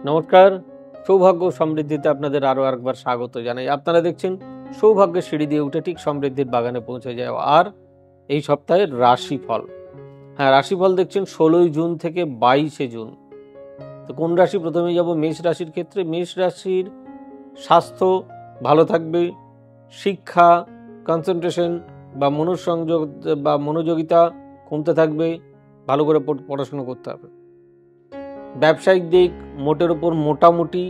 নমস্কার, সৌভাগ্য সমৃদ্ধিতে আপনাদের আরও একবার স্বাগত জানাই। আপনারা দেখছেন সৌভাগ্যের সিঁড়ি দিয়ে উঠে ঠিক সমৃদ্ধির বাগানে পৌঁছে যাওয়া। আর এই সপ্তাহের রাশিফল, রাশিফল দেখছেন 16 জুন থেকে 22 জুন। তো কোন রাশি? প্রথমে যাব মেষ রাশির ক্ষেত্রে। মেষ রাশির স্বাস্থ্য ভালো থাকবে, শিক্ষা, কনসেন্ট্রেশন বা মনোসংযোগ বা মনোযোগিতা কমতে থাকবে, ভালো করে পড়াশোনা করতে হবে। ব্যবসায়িক দিক মোটের ওপর মোটামুটি,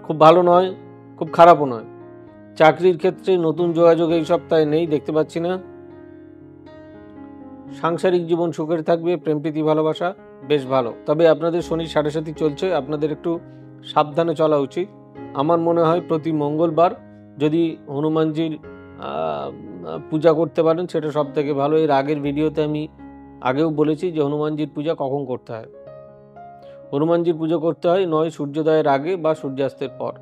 খুব ভালো নয়, খুব খারাপও নয়। চাকরির ক্ষেত্রে নতুন যোগাযোগ এই সপ্তাহে নেই, দেখতে পাচ্ছি না। সাংসারিক জীবন সুখের থাকবে, প্রেম প্রীতি ভালোবাসা বেশ ভালো। তবে আপনাদের শনির সাড়ে সাথী চলছে, আপনাদের একটু সাবধানে চলা উচিত। আমার মনে হয় প্রতি মঙ্গলবার যদি হনুমানজির পূজা করতে পারেন সেটা সব থেকে ভালো। এর আগের ভিডিওতে আমি আগেও বলেছি যে হনুমানজির পূজা কখন করতে হয়। হনুমানজির পুজো করতে হয় নয় সূর্যোদয়ের আগে বা সূর্যাস্তের পর,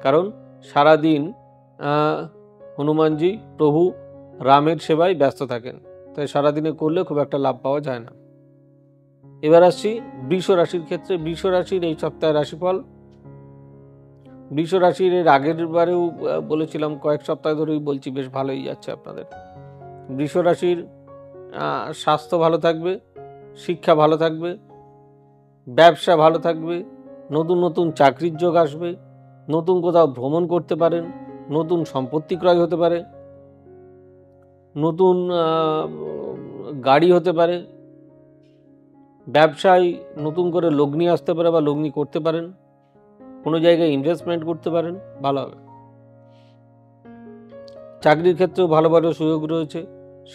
কারণ সারাদিন হনুমানজি প্রভু রামের সেবায় ব্যস্ত থাকেন, তাই সারাদিনে করলে খুব একটা লাভ পাওয়া যায় না। এবার আসছি বৃষ রাশির ক্ষেত্রে। বৃষ রাশির এই সপ্তাহের রাশিফল। বৃষ রাশির এর আগের বারেও বলেছিলাম, কয়েক সপ্তাহ ধরেই বলছি, বেশ ভালোই যাচ্ছে আপনাদের। বৃষ রাশির স্বাস্থ্য ভালো থাকবে, শিক্ষা ভালো থাকবে, ব্যবসা ভালো থাকবে, নতুন নতুন চাকরির যোগ আসবে, নতুন কোথাও ভ্রমণ করতে পারেন, নতুন সম্পত্তি ক্রয় হতে পারে, নতুন গাড়ি হতে পারে, ব্যবসায় নতুন করে লগ্নি আসতে পারে বা লগ্নি করতে পারেন, কোনো জায়গায় ইনভেস্টমেন্ট করতে পারেন, ভালো হবে। চাকরির ক্ষেত্রেও ভালো ভালো সুযোগ রয়েছে।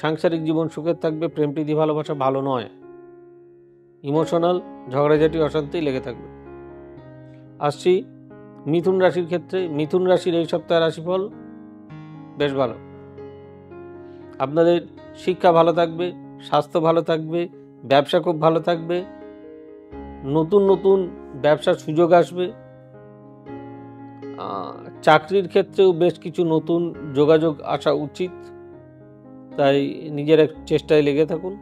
সাংসারিক জীবন সুখের থাকবে, প্রেম প্রীতি ভালোবাসা ভালো নয়, ইমোশনাল ঝগড়াঝাটি অশান্তি লেগে থাকবে। আসছি মিথুন রাশির ক্ষেত্রে। মিথুন রাশির এই সপ্তাহের রাশিফল বেশ ভালো। আপনাদের শিক্ষা ভালো থাকবে, স্বাস্থ্য ভালো থাকবে, ব্যবসা খুব ভালো থাকবে, নতুন নতুন ব্যবসার সুযোগ আসবে। চাকরির ক্ষেত্রেও বেশ কিছু নতুন যোগাযোগ আসা উচিত, তাই নিজের চেষ্টায় লেগে থাকুন।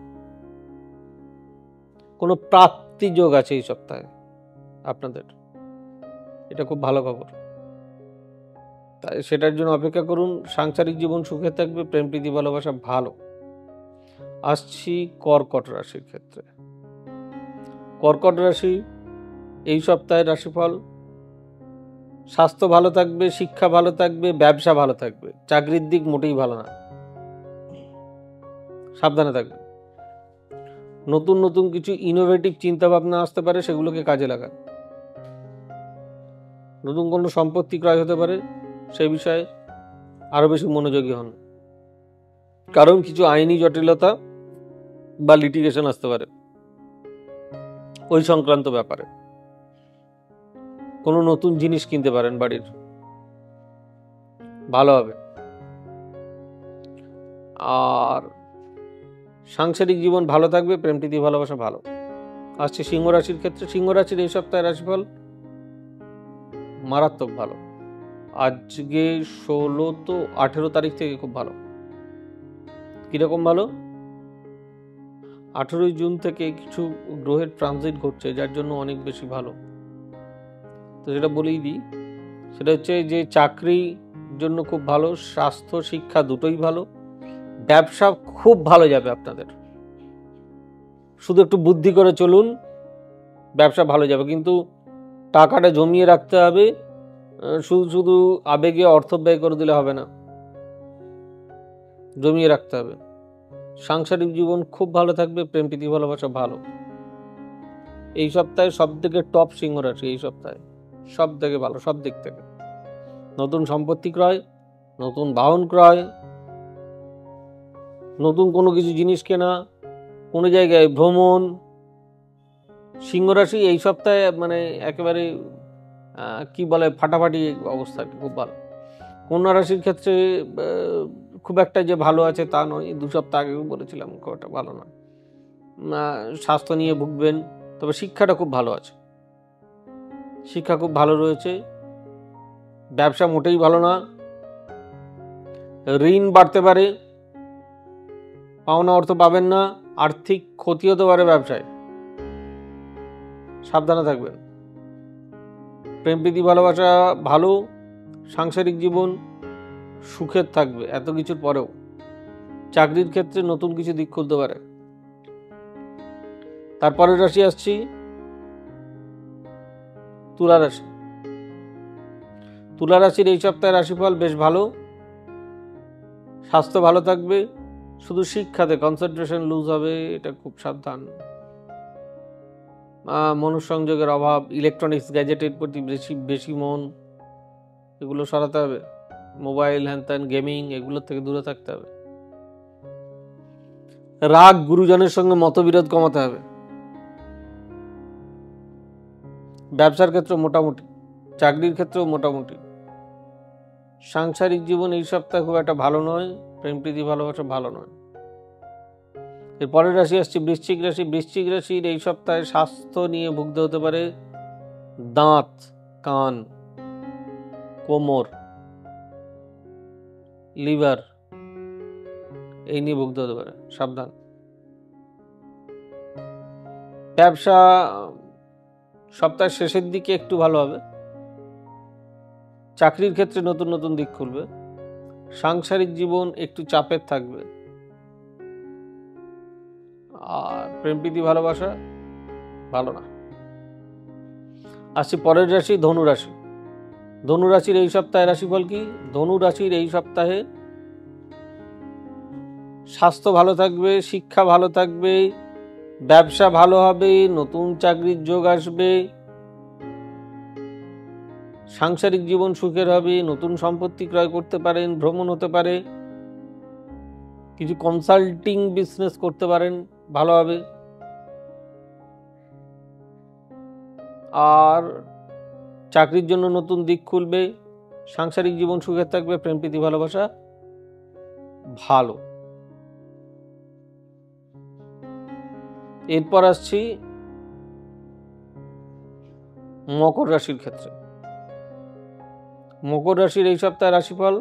কোনো প্রাপ্তি যোগ আছে এই সপ্তাহে আপনাদের, এটা খুব ভালো খবর, তাই সেটার জন্য অপেক্ষা করুন। সাংসারিক জীবন সুখে থাকবে, প্রেম প্রীতি ভালোবাসা ভালো। আসছি কর্কট রাশির ক্ষেত্রে। কর্কট রাশি এই সপ্তাহের রাশিফল। স্বাস্থ্য ভালো থাকবে, শিক্ষা ভালো থাকবে, ব্যবসা ভালো থাকবে। চাকরির দিক মোটেই ভালো না, সাবধানে থাকবে। নতুন নতুন কিছু ইনোভেটিভ চিন্তা ভাবনা আসতে পারে, সেগুলোকে কাজে লাগান। নতুন কোনো সম্পত্তি ক্রয় হতে পারে, সেই বিষয়ে আরো বেশি মনোযোগী হন, কারণ কিছু আইনি জটিলতা বা লিটিগেশন আসতে পারে ওই সংক্রান্ত ব্যাপারে। কোনো নতুন জিনিস কিনতে পারেন বাড়ির, ভালো হবে। আর সাংসারিক জীবন ভালো থাকবে, প্রেম প্রীতি ভালোবাসা ভালো। আসছে সিংহ রাশির ক্ষেত্রে। সিংহ রাশির এই সপ্তাহের রাশিফল মারাত্মক ভালো। আজকে 16 তো 18 তারিখ থেকে খুব ভালো। কিরকম ভালো? 18 জুন থেকে কিছু গ্রহের ট্রানজিট ঘটছে, যার জন্য অনেক বেশি ভালো। তো সেটা বলেই দিই, সেটা হচ্ছে যে চাকরির জন্য খুব ভালো, স্বাস্থ্য শিক্ষা দুটোই ভালো, ব্যবসা খুব ভালো যাবে আপনাদের। শুধু একটু বুদ্ধি করে চলুন, ব্যবসা ভালো যাবে, কিন্তু টাকাটা জমিয়ে রাখতে হবে। শুধু শুধু আবেগে অর্থ ব্যয় করে দিলে হবে না, জমিয়ে রাখতে হবে। সাংসারিক জীবন খুব ভালো থাকবে, প্রেম প্রীতি ভালোবাসা ভালো। এই সপ্তাহে সব থেকে টপ সিংহ রাশি, এই সপ্তাহে সব থেকে ভালো, সব দিক থেকে। নতুন সম্পত্তি ক্রয়, নতুন বাহন ক্রয়, নতুন কোনো কিছু জিনিস কেনা, কোনো জায়গায় ভ্রমণ। সিংহ রাশি এই সপ্তাহে মানে একেবারে কি বলে ফাটাফাটি অবস্থা, খুব ভালো। কন্যা রাশির ক্ষেত্রে খুব একটা যে ভালো আছে তা নয়, 2 সপ্তাহ আগেও বলেছিলাম খুব একটা ভালো না। স্বাস্থ্য নিয়ে ভুগবেন, তবে শিক্ষাটা খুব ভালো আছে, শিক্ষা খুব ভালো রয়েছে। ব্যবসা মোটেই ভালো না, ঋণ বাড়তে পারে, পাওনা অর্থ পাবেন না, আর্থিক ক্ষতি হতে পারে ব্যবসায়, সাবধানে থাকবেন। প্রেম প্রীতি ভালোবাসা ভালো, সাংসারিক জীবন সুখের থাকবে এত কিছুর পরেও। চাকরির ক্ষেত্রে নতুন কিছু দিক খুলতে পারে। তারপরের রাশি আসছি তুলা রাশি। তুলা রাশির এই সপ্তাহের রাশিফল বেশ ভালো, স্বাস্থ্য ভালো থাকবে, শুধু শিক্ষাতে কনসেন্ট্রেশন লুজ হবে, এটা খুব সাবধান। মনুসংযোগের অভাব, ইলেকট্রনিক্স গ্যাজেটের প্রতি বেশি মন, এগুলো সরাতে হবে। মোবাইল, হ্যান গেমিং, এগুলোর থেকে দূরে থাকতে হবে। রাগ, গুরুজনের সঙ্গে মতবিরোধ কমাতে হবে। ব্যবসার ক্ষেত্রে মোটামুটি, চাকরির ক্ষেত্রেও মোটামুটি। সাংসারিক জীবন এই সপ্তাহে খুব একটা ভালো নয়, প্রেম প্রীতি ভালোবাসা ভালো নয়। এর পরের রাশি আসছে বৃশ্চিক রাশি। বৃশ্চিক রাশির এই সপ্তাহে স্বাস্থ্য নিয়ে ভুগতে হতে পারে। দাঁত, কান, কোমর, লিভার, এই নিয়ে ভুগতে হতে পারে, সাবধান। ব্যবসা সপ্তাহের শেষের দিকে একটু ভালো হবে। চাকরির ক্ষেত্রে নতুন নতুন দিক খুলবে। সাংসারিক জীবন একটু চাপের থাকবে। আর প্রেম প্রীতি ভালোবাসা ভালো না। আসছি পরের রাশি ধনু রাশি। ধনু রাশির এই সপ্তাহে রাশিফল কি? ধনু রাশির এই সপ্তাহে স্বাস্থ্য ভালো থাকবে, শিক্ষা ভালো থাকবে, ব্যবসা ভালো হবে, নতুন চাকরির যোগ আসবে, সাংসারিক জীবন সুখের হবে, নতুন সম্পত্তি ক্রয় করতে পারেন, ভ্রমণ হতে পারে, কিছু কনসাল্টিং বিজনেস করতে পারেন, ভালো হবে। আর চাকরির জন্য নতুন দিক খুলবে, সাংসারিক জীবন সুখের থাকবে, প্রেম প্রীতি ভালোবাসা ভালো। এরপর আসছি মকর রাশির ক্ষেত্রে। মকর রাশির এই সপ্তাহে রাশিফল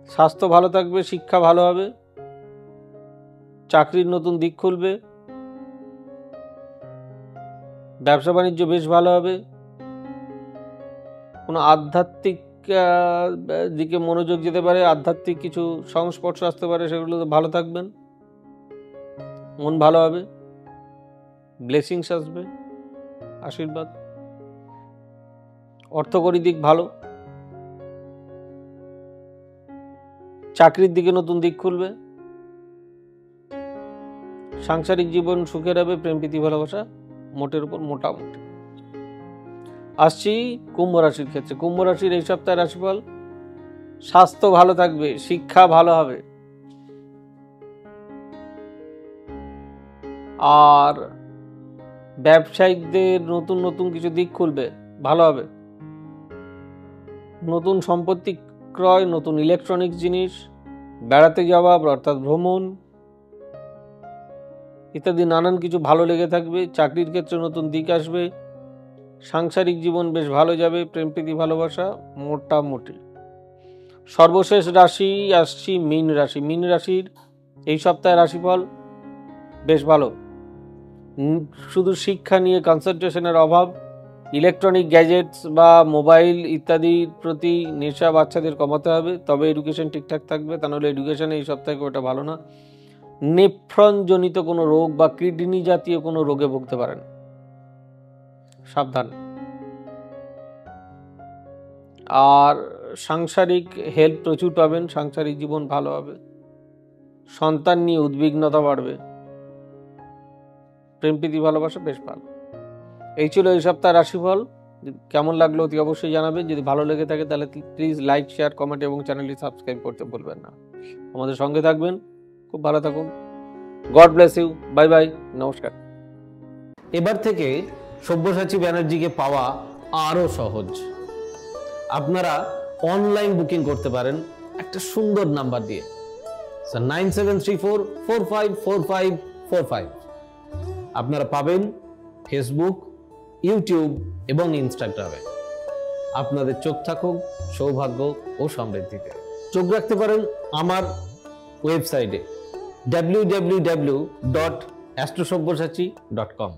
স্বাস্থ্য ভালো থাকবে, শিক্ষা ভালো হবে, চাকরির নতুন দিক খুলবে, ব্যবসা বাণিজ্য বেশ ভালো হবে, কোনো আধ্যাত্মিক দিকে মনোযোগ যেতে পারে, আধ্যাত্মিক কিছু সংস্পর্শ আসতে পারে, সেগুলোতে ভালো থাকবেন, মন ভালো হবে, ব্লেসিংস আসবে, আশীর্বাদ। অর্থকরী দিক ভালো, চাকরির দিকে নতুন দিক খুলবে, সাংসারিক জীবন সুখের হবে, প্রেম প্রীতি ভালোবাসা মোটের উপর মোটামুটি। আসছি কুম্ভ রাশির ক্ষেত্রে। কুম্ভ রাশির এই সপ্তাহের রাশিফল স্বাস্থ্য ভালো থাকবে, শিক্ষা ভালো হবে, আর ব্যবসায়িকদের নতুন নতুন কিছু দিক খুলবে, ভালো হবে। নতুন সম্পত্তি ক্রয়, নতুন ইলেকট্রনিক্স জিনিস, বেড়াতে যাওয়া অর্থাৎ ভ্রমণ ইত্যাদি নানান কিছু ভালো লেগে থাকবে। চাকরির ক্ষেত্রে নতুন দিক আসবে, সাংসারিক জীবন বেশ ভালো যাবে, প্রেম প্রীতি ভালোবাসা মোটামুটি। সর্বশেষ রাশি আসছি মীন রাশি। মীন রাশির এই সপ্তাহের রাশিফল বেশ ভালো, শুধু শিক্ষা নিয়ে কনসেন্ট্রেশনের অভাব, ইলেকট্রনিক গ্যাজেটস বা মোবাইল ইত্যাদির প্রতি নেশা বাচ্চাদের কমাতে হবে, তবে এডুকেশন ঠিকঠাক থাকবে, তা নাহলে এডুকেশন এই সপ্তাহে ওটা ভালো না। নেফ্রনজনিত কোনো রোগ বা কিডনি জাতীয় কোনো রোগে ভুগতে পারেন, সাবধান। আর সাংসারিক হেল্প প্রচুর পাবেন, সাংসারিক জীবন ভালো হবে, সন্তান নিয়ে উদ্বিগ্নতা বাড়বে, প্রেম প্রীতি ভালোবাসা বেশ ভালো। এই ছিল এই সপ্তাহের রাশিফল। কেমন লাগলো অতি অবশ্যই জানাবেন। যদি ভালো লেগে থাকে তাহলে প্লিজ লাইক, শেয়ার, কমেন্ট এবং চ্যানেলটি সাবস্ক্রাইব করতে ভুলবেন না। আমাদের সঙ্গে থাকবেন, খুব ভালো থাকুন। God bless you, bye bye, নমস্কার। এবার থেকে সব্যসাচী ব্যানার্জিকে পাওয়া আরো সহজ। আপনারা অনলাইন বুকিং করতে পারেন একটা সুন্দর নাম্বার দিয়ে, 9734454545। আপনারা পাবেন ফেসবুক, ইউটিউব এবং ইনস্টাগ্রামে। আপনাদের চোখ থাকুক সৌভাগ্য ও সমৃদ্ধিতে। চোখ রাখতে পারেন আমার ওয়েবসাইটে www.astrosobyasachi.com।